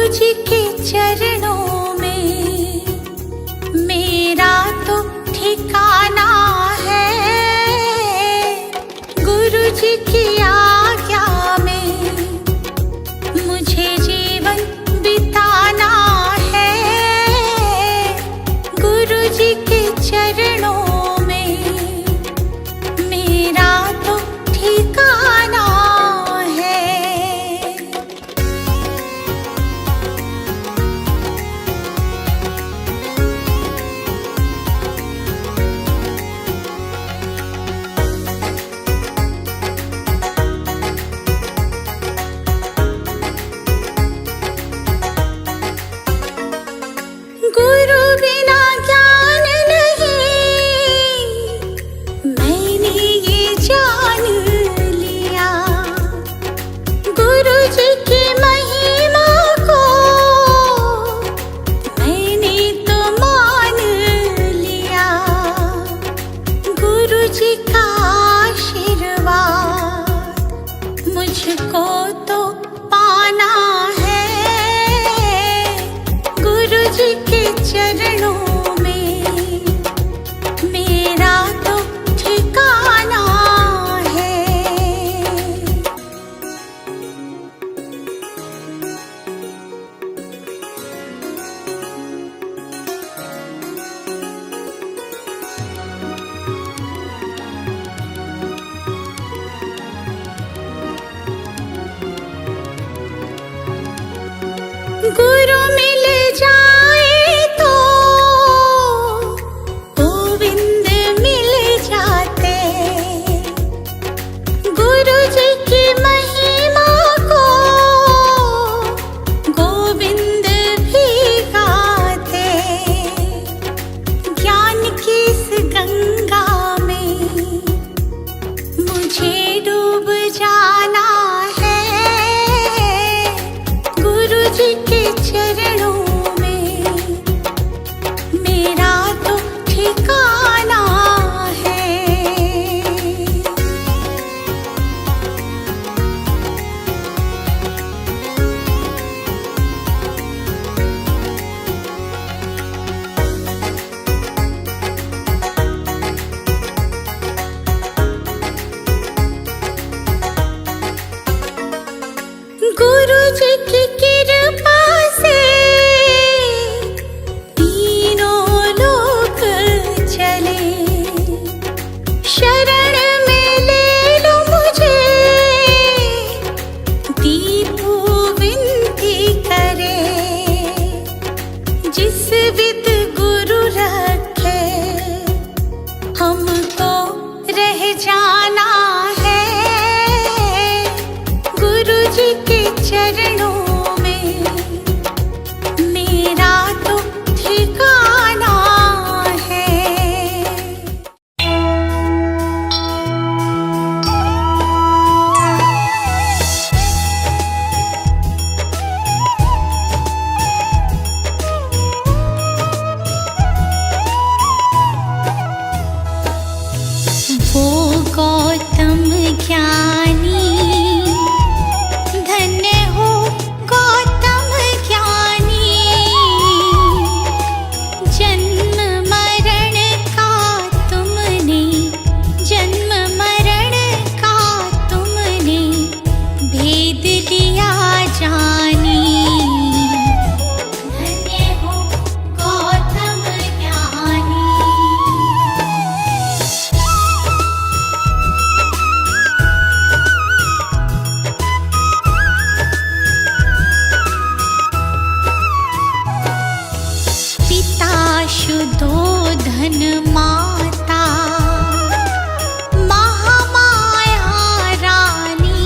जी के चरणों में मेरा तो ठिकाना है। गुरु जी की आज्ञा में मुझे जीवन बिताना है। गुरु जी के चरणों में मेरा तो ठिकाना है। गुरु बिना ज्ञान नहीं, मैंने ये जान लिया। गुरु जी की महिमा को मैंने तो मान लिया। गुरु जी का आशीर्वाद मुझको तो पाना है। गुरु जी के चरणों में मेरा तो ठिकाना है। गुरु मिल जाए तो गोविंद मिल जाते। गुरु जी की महिमा को गोविंद भी गाते। ज्ञान की इस गंगा में मुझे डूब जाना है। गुरु जी के चरणों में मेरा तो ठिकाना है। गुरु जी की कृपा से तीनों लोक चले। शरण में ले लो मुझे, दीपू विनती करे। जिस विद गुरु रखे हमको रह जाना है। गुरु जी के चरणों में मेरा तो ठिकाना है। वो गौतम ज्ञानी, धन्य हो गौतम ज्ञानी। जन्म मरण का तुमने, जन्म मरण का तुमने भेद लिया जानी। धन्य हो गौतम ज्ञानी। पिता शुद्धोधन माता महामाया रानी।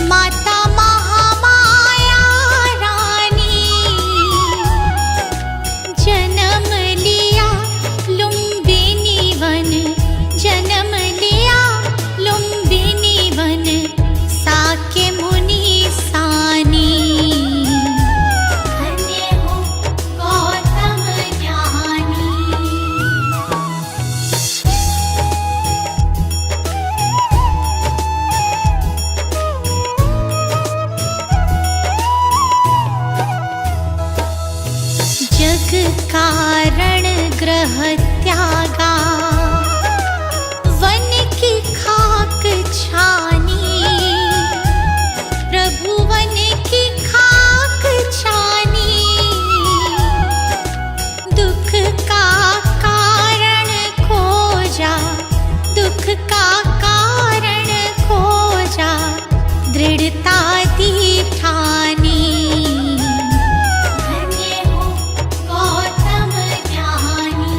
माता महामाया रानी। जन्म लिया लुम्बिनी वन, जन्म लिया लुम्बिनी वन। साके मुनि सानी। धन्य हो गौतम ज्ञानी। कारण ग्रह त्यागा, वन की खाक छानी, प्रभु वन की खाक छानी। दुख का कारण खोजा, दुख का कारण खोजा, दृढ़ता दी ठानी। धन्य हो गौतम ज्ञानी।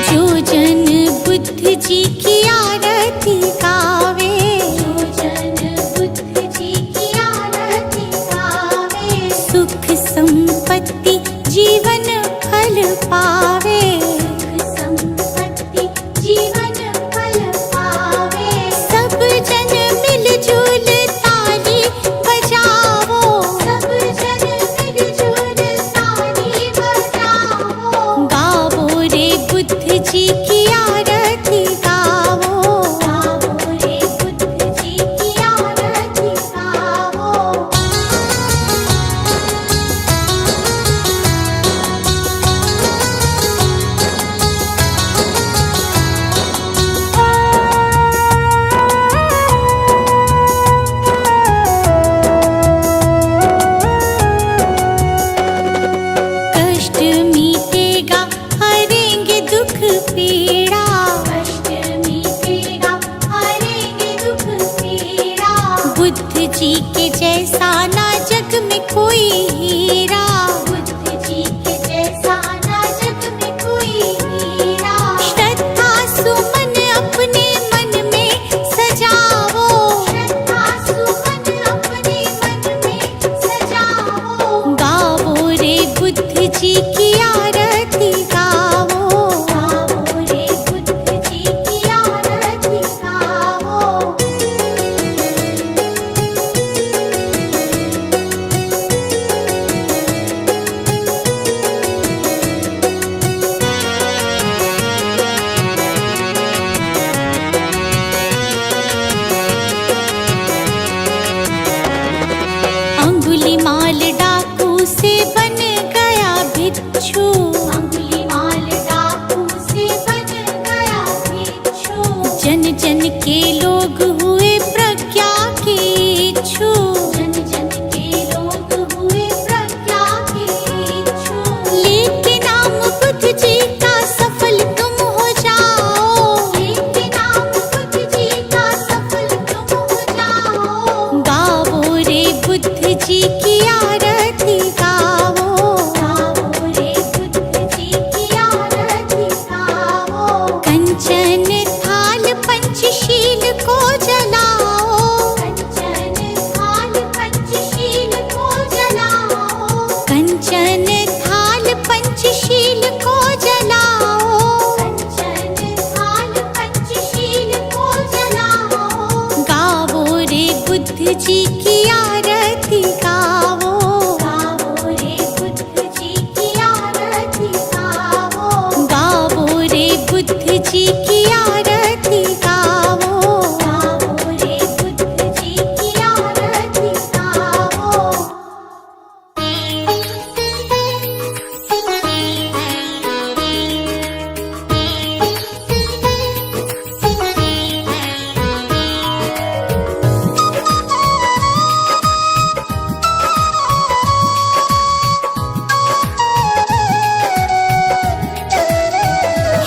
जो जन बुद्ध जी की आरती गावे, जो जन बुद्ध जी की आरती गावे, सुख संपत्ति जीवन फल पावे, सुख संपत्ति जीवन फल पावे। सब जन मिलजुल ताली बजावो, सब जन मिलजुल ताली बजावो, गावो रे बुद्ध जी की आरती गावो, गावो रे बुद्ध जी की आरती गावो। कष्ट मीटेगा हरेंगे दुख पीड़ा, कष्ट मीटेगा हरेंगे दुख पीड़ा, बुद्ध जी के जैसा ना जग में कोई हीरा, बुद्ध जी के जैसा ना जग में कोई हीरा। श्रद्धा सुमन अपने मन में सजावो, श्रद्धा सुमन अपने मन में सजावो, गावो रे बुद्ध जी की आरती गावो, गावो रे बुद्ध जी की आरती गावो। अंगुलीमाल डाकू से बन गया भिक्षु, अंगुलीमाल डाकू से बन गया भिक्षु, जन जन के लोग हुए प्रज्ञा के इच्छु, जन जन के लोग हुए प्रज्ञा के इच्छु। लेके नाम बुद्ध जी का सफल तुम हो जाओ, लेके नाम बुद्ध जी का सफल तुम हो जाओ, गावो रे बुद्ध जी की आरती गावो, गावो रे बुद्ध जी की आरती गावो। कंचन थाल पंचशील को जलाओ, कंचन थाल पंचशील को जलाओ, कंचन थाल पंचशील को जलाओ, कंचन थाल पंचशील को जलाओ, गावो रे बुद्ध जी की आरती गावो, गावो रे बुद्ध जी की आरती गावो, गावो रे बुद्ध जी की आरती गावो, गावो रे बुद्ध जी की आरती गावो।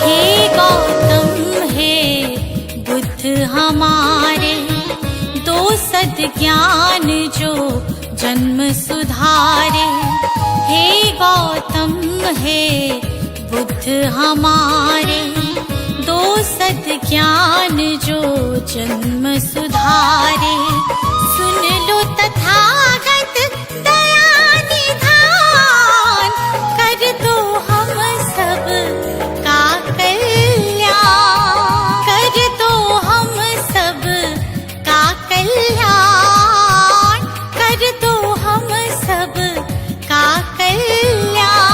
हे गौतम हे बुद्ध हमारे, दो सद ज्ञान जो जन्म सुधारे। हे गौतम हे बुद्ध हमारे, दो सद ज्ञान जो जन्म सुधारे। सुन लो तथागत दया निधान, कर दो हम सब का कल्याण, कर दो हम सब का कल्याण, कर दो हम सब का कल्याण।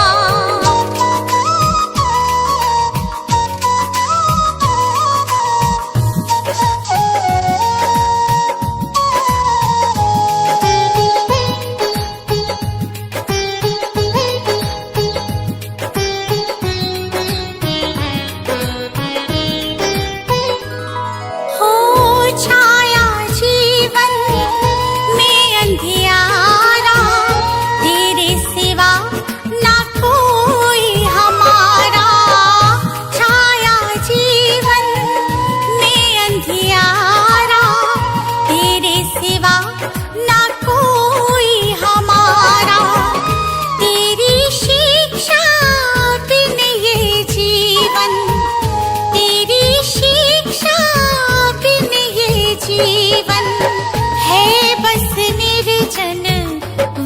जीवन है बस निर्जन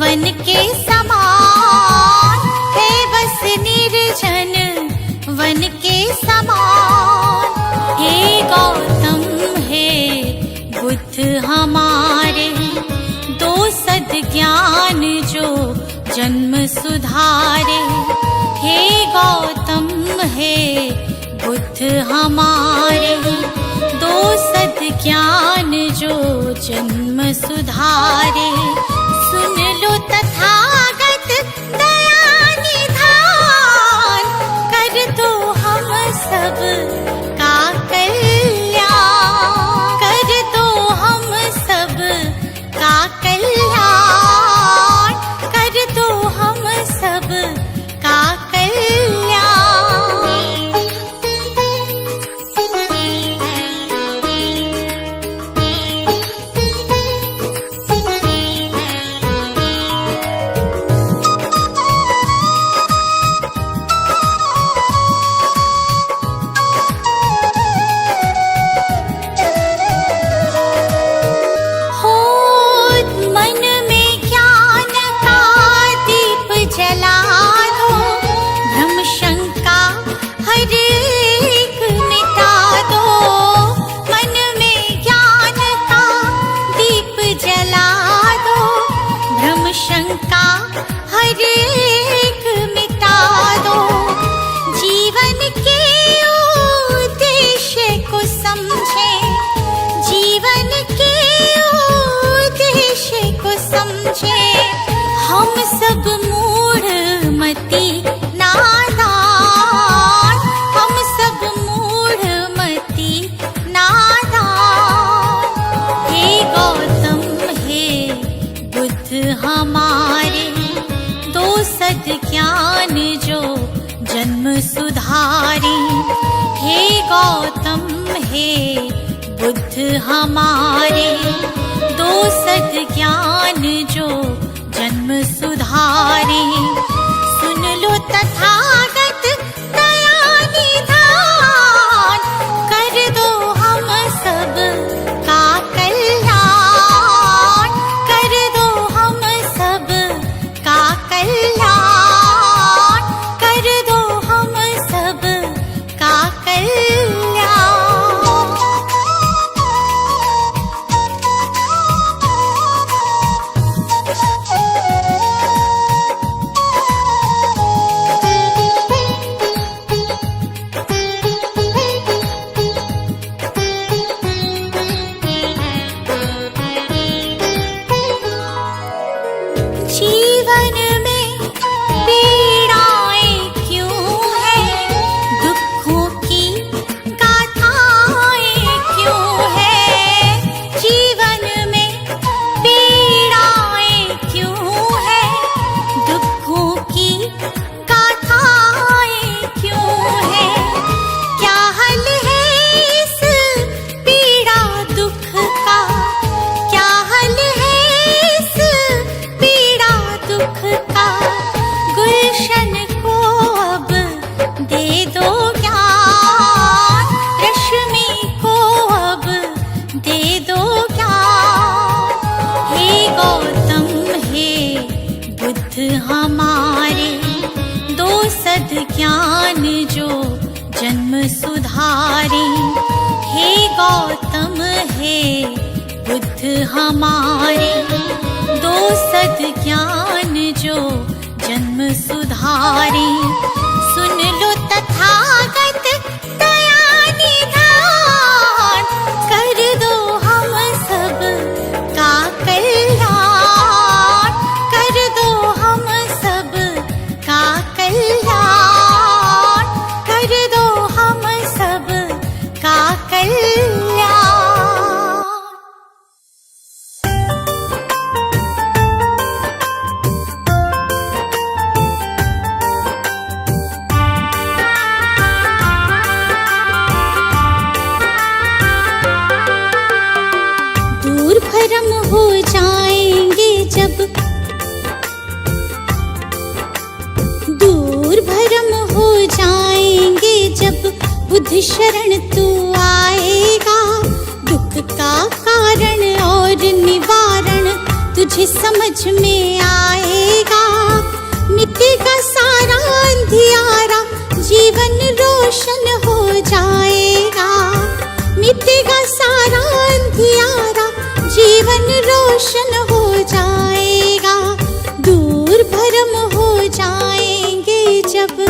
वन के समान, है बस निर्जन वन के समान। हे गौतम हे बुद्ध हमारे, दो सद्ज्ञान जो जन्म सुधारे। हे गौतम हे बुद्ध हमारे, दो सद्ज्ञान जो जन्म सुधारे। सुन लो तथागत दया निधान, कर दो हम सब का कल्याण, कर दो हम सब का कल्याण, कर दो हम सब का कल्याण। शंका हर एक मिटा दो, जीवन के उद्देश्य को समझे, जीवन के उद्देश्य को समझे। हम सब मूढ़ मति नादान, हम सब मूढ़ मति नादान। हे गौतम हे बुद्ध हमारे, दो सद्ज्ञान जो जन्म सुधारे। हे गौतम हे बुद्ध हमारे, दो सद्ज्ञान जो जन्म सुधारे। सुन लो तथागत दया निधान, कर दो हम सब का कल्याण, कर दो हम सब का कल्याण, कर दो हम सब का कल्याण। जीवन में पीड़ाएं क्यों हैं, दुखों की गाथाएं क्यों हैं। जीवन में पीड़ाएं क्यों हैं, दुखों की गाथाएं क्यों हैं। क्या हल है इस पीड़ा दुख का, क्या हल है इस पीड़ा दुख का। गुलशन को अब दे दो ज्ञान, रश्मि को अब दे दो ज्ञान। हे गौतम हे बुद्ध हमारे, दो सद्ज्ञान जो जन्म सुधारे। हे गौतम हे बुद्ध हमारे, दो सद्ज्ञान जो जन्म सुधारे। सुन लो तथागत दया निधान, कर दो हम सब का कल्याण, कर दो हम सब का कल्याण, कर दो हम सब का कल्याण। भ्रम हो जाएंगे जब, दूर भ्रम हो जाएंगे जब बुद्ध शरण तू आएगा। दुख का कारण और निवारण तुझे समझ में आएगा। मिटेगा सारा अंधियारा, जीवन रोशन हो जाएगा। मिटेगा सारा अंधियारा, जीवन रोशन हो जाएगा। दूर भरम हो जाएंगे जब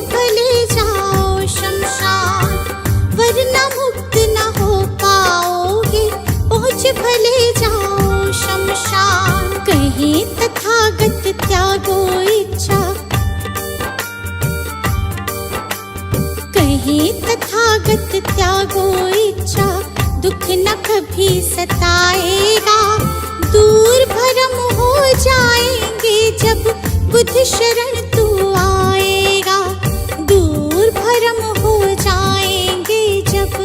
भले जाओ शमशान, वरना मुक्त न हो पाओगे। पहुँच भले जाओ शमशान। कहीं तथागत त्यागो इच्छा, कहीं तथागत त्यागो इच्छा, दुख न कभी सताएगा। दूर भरम हो जाएंगे जब बुद्ध शरण तू आएगा। दूर भरम हो जाएंगे जब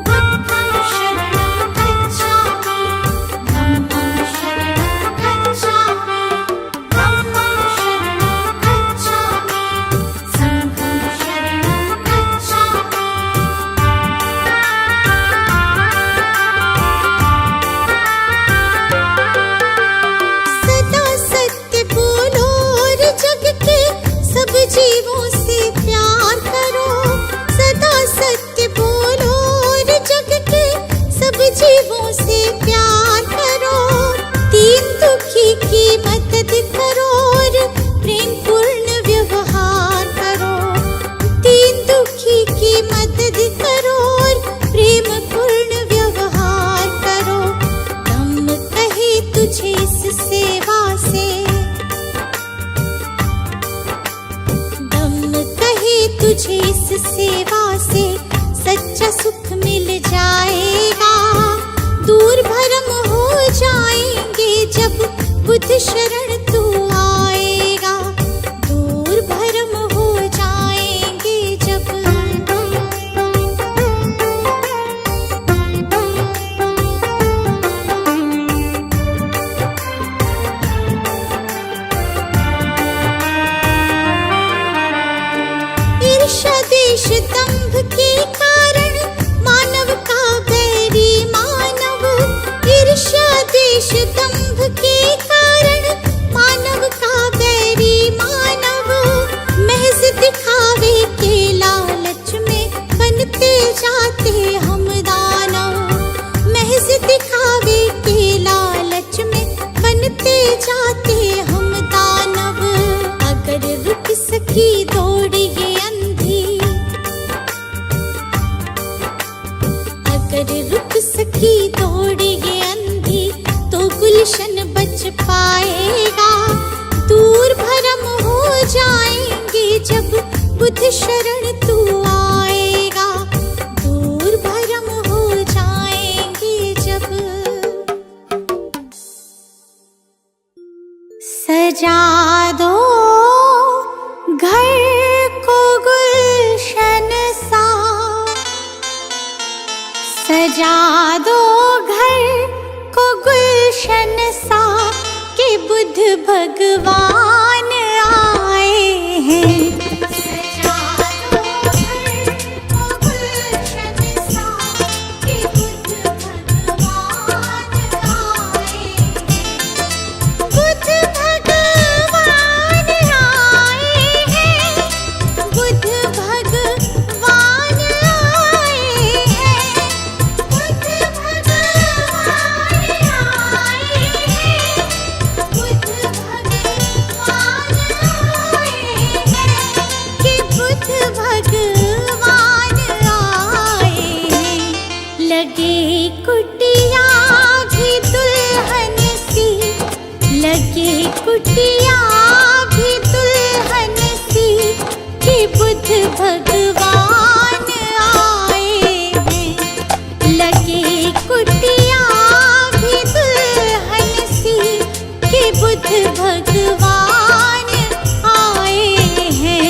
बुद्धं शरणं गच्छामि, धम्मं शरणं गच्छामि, धम्मं शरणं गच्छामि, संघं शरणं गच्छामि। जीवों से प्यार करो, सदा सत्य बोलो और जग के सब जीवों से प्यार करो। दीन दुखी की मदद करो और प्रेम पूर्ण व्यवहार करो। दीन दुखी की मदद करो और प्रेम पूर्ण व्यवहार करो। दम कहे तुझे इस सेवा से, तुझे इस सेवा से सच्चा सुख मिल जाएगा। दूर भरम हो जाएंगे जब बुद्ध शरण तू आएगा। दूर भरम हो जाएंगे जब देश दंभ के कारण मानव का बैरी मानव। ईर्ष्या देश दंभ के कारण मानव का बैरी मानव। महज दिखावे के लालच में बनते जाते हम दानव। महज दिखावे के लालच में बनते जाते हम दानव। अगर रुक सकी दौड़ ये अगर रुक सकी दौड़ ये अंधी तो गुलशन बच पाएगा। दूर भरम हो जाएंगे जब बुद्ध शरण तू आएगा। दूर भरम हो जाएंगे जब सजा दो घर को गुलशन सा, सजा दो घर को गुलशन सा कि बुद्ध भगवान आए हैं। सजा दो घर को गुलशन सा कि बुद्ध भगवान आए हैं। बुद्ध भगवान आए हैं। बुद्ध भगवान आए हैं। कुटिया भी दुल्हन बुद्ध भगवान आए हैं। लगे कुटिया भी दुल्हन सी कि बुद्ध भगवान आए हैं।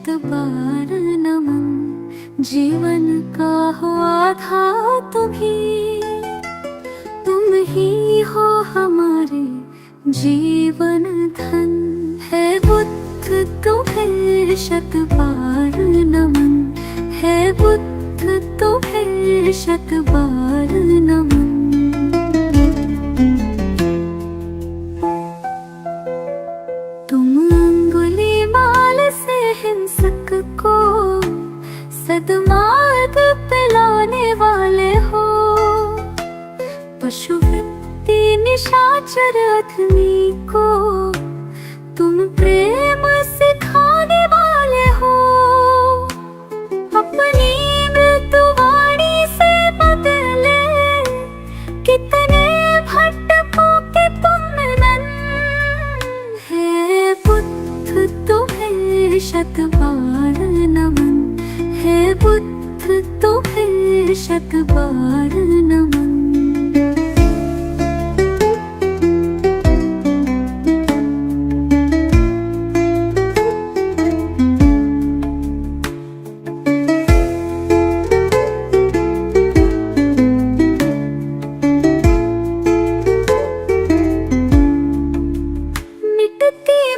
शत बार नमन। जीवन का हो आधार तुम ही हो हमारे जीवन धन। है बुद्ध तुम्हें शत बार नमन। है बुद्ध तुम्हें शत बार नमन। तुम अंगुलीमाल से हिंसक को सद्मार्ग पे लाने वाले हो। पशुवृत्ति निशाचर अधमी को तुम प्रेम सिखाने वाले हो। अपनी मृत्युवाणी से बदले कितने भटकों के तुम नन। है बुद्ध तुम्हें शत बार नमन। है बुद्ध तुम्हें शत बार नमन।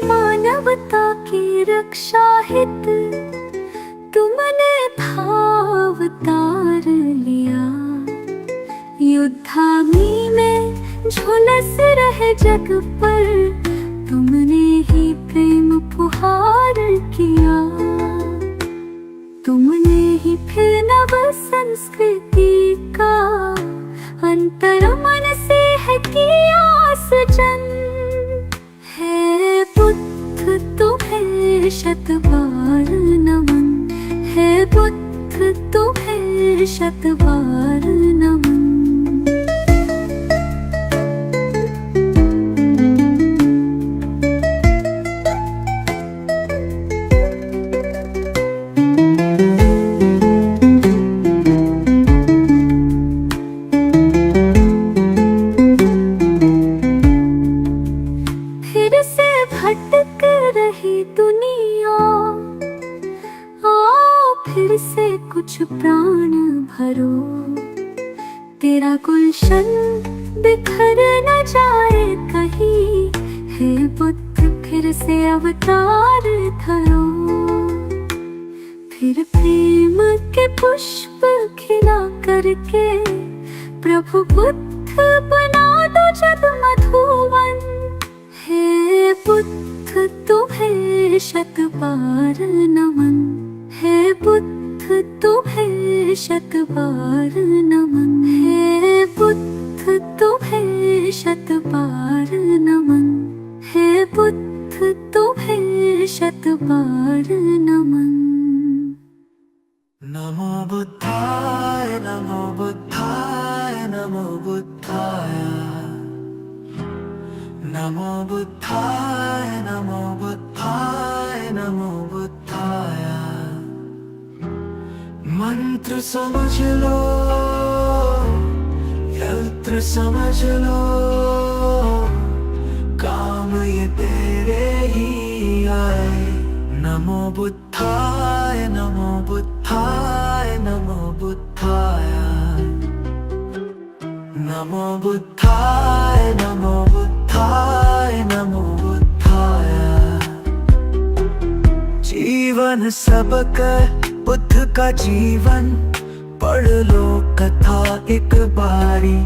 मानवता की रक्षा हित तुमने भावतार लिया। युद्धाग्नि में झुलस रहे जग पर तुमने ही प्रेम पुहार किया। तुमने ही फिर नव संस्कृति का अंतर मन से है किया सृजन। है बुद्ध तुम्हें शत बार नमन। है बुद्ध तुम्हें शत बार नमन। फिर से भटक रही दुनिया आओ फिर से कुछ प्राण भरो। तेरा गुलशन बिखर न जाए कहीं। हे बुद्ध फिर से अवतार धरो। फिर प्रेम के पुष्प खिला करके प्रभु बुद्ध बना दो जग मधुवन। हे बुद्ध तुम्हें शत बार नमन। है बुद्ध तुम्हें शत बार नमन। है बुद्ध तुम्हें शत बार नमन। है बुद्ध तुम्हें शत बार नमन। नमो बुद्धाय नमो बुद्धाय नमो बुद्धाय। नमो बुद्धाय नमो बुद्धाय नमो बुद्धाय। मंत्र समझ लो यंत्र समझ लो काम ये तेरे ही आए। नमो बुद्धाय नमो बुद्धाय नमो बुद्धाय। नमो बुद्धाय नमो बुद्धाय नमो बुद्धाय। जीवन सबका बुद्ध का जीवन पढ़ लो कथा एक बारी।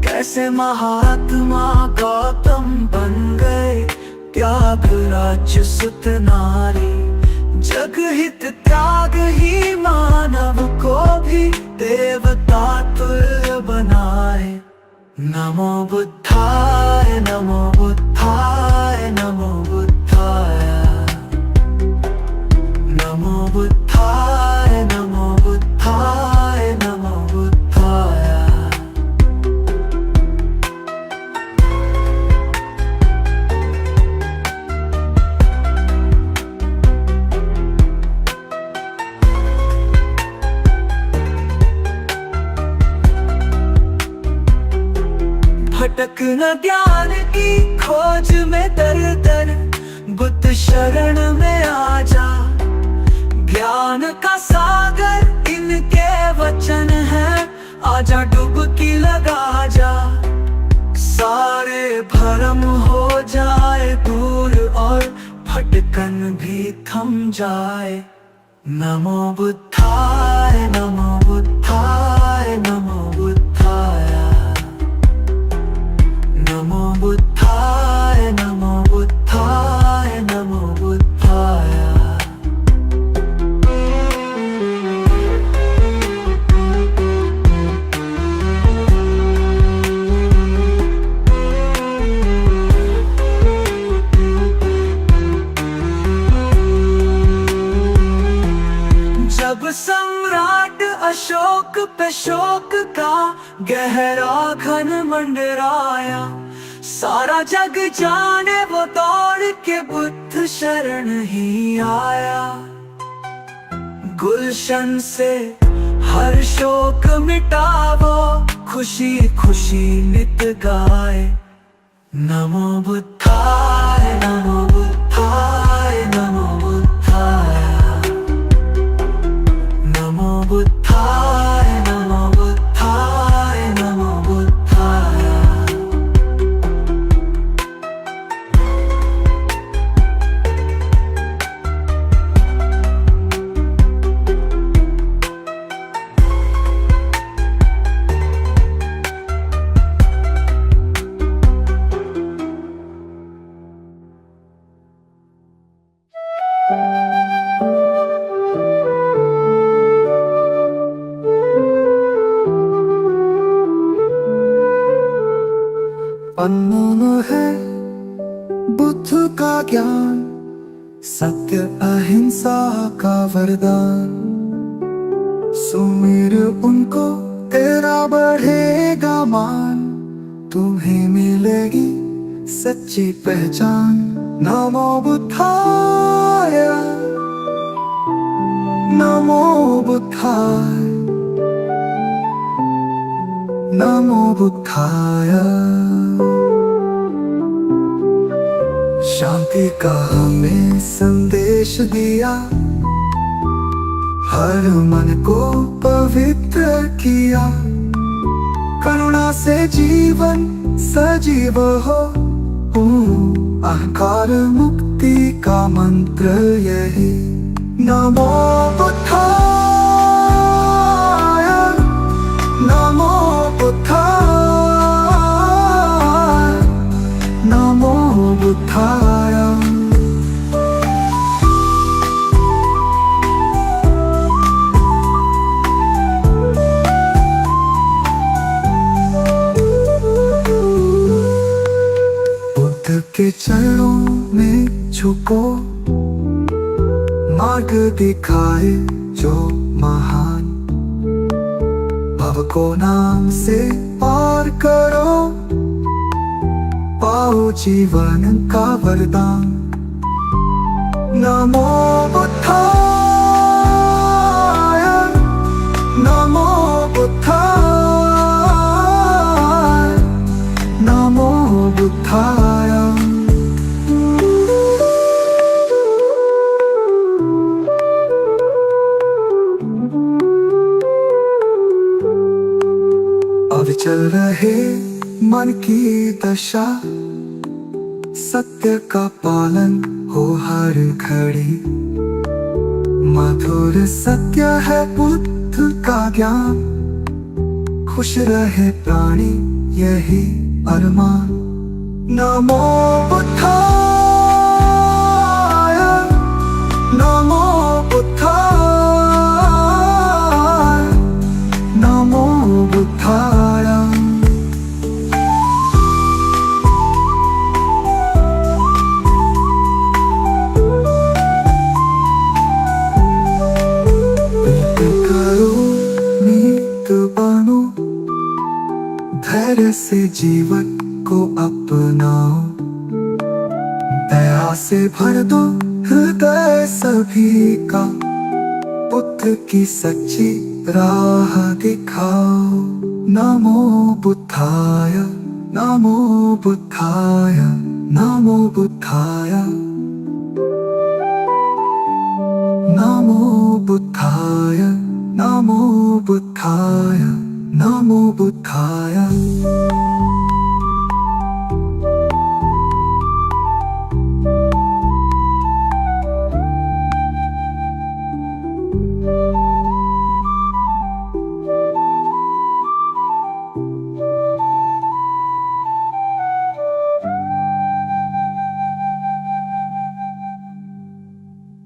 कैसे महात्मा गौतम बन गए त्यागराज सुत नारी। जग हित त्याग ही मानव को भी देवता तुल्य बनाए। नमो बुद्धाय नमो बुद्धाय नमो बुद्धाय। नमो बुद्धाय नमो बुद्धाय नमो बुद्धाय। भटक न ज्ञान की खोज में दर दर बुद्ध शरण में आ जा। ज्ञान का सागर इनके वचन है। आजा डुबकी लगा जा, सारे भरम हो जाए दूर और भटकन भी थम जाए। नमो बुद्धाय नमो बुद्धाय नमो बुद्धाय नमो बुद्धाय नमो बुद्धाय नमो बुद्धाय। जब सम्राट अशोक पे शोक का गहरा घन मंडराया, सारा जग जाने वो दौड़ के बुद्ध शरण ही आया। गुलशन से हर शोक मिटावो, खुशी खुशी नित गाए। नमो बुद्धाय नमो बुद्धाय नमो बुद्धाय नमो बुद्धाय नमो बुद्धाय नमो बुद्धाय। अनमोल है बुद्ध का ज्ञान, सत्य अहिंसा का वरदान। सुमिर उनको तेरा बढ़ेगा मान, तुम्हें मिलेगी सच्ची पहचान। नमो बुद्धाय नमो बुद्धाय नमो बुद्धाय। शांति का हमें संदेश दिया, हर मन को पवित्र किया। करुणा से जीवन सजीव हो, अहंकार मुक्ति का मंत्र यही। नमो बुद्धाय नमो बुद्धाय नमो बुद्धाय। बुद्ध के चरणों में झुको, मार्ग दिखाए जो महान। भव को नाम से पार करो, पाओ जीवन का वरदान। नमो बुद्धाय नमो बुद्धाय नमो बुद्धाय। अविचल रहे मन की दशा, सत्य का पालन हो हर घड़ी। मधुर सत्य है बुद्ध का ज्ञान, खुश रहे प्राणी यही अरमान। नमो बुद्धाय नमो बुद्धाय नमो बुद्धाय। धैर्य से जीवन को अपनाओ, दया से भर दो हृदय सभी का। बुद्ध की सच्ची राह दिखाओ। नमो बुद्धाय नमो बुद्धाय नमो बुद्धाय नमो बुद्धाय नमो बुद्धाय नमो बुद्धाय।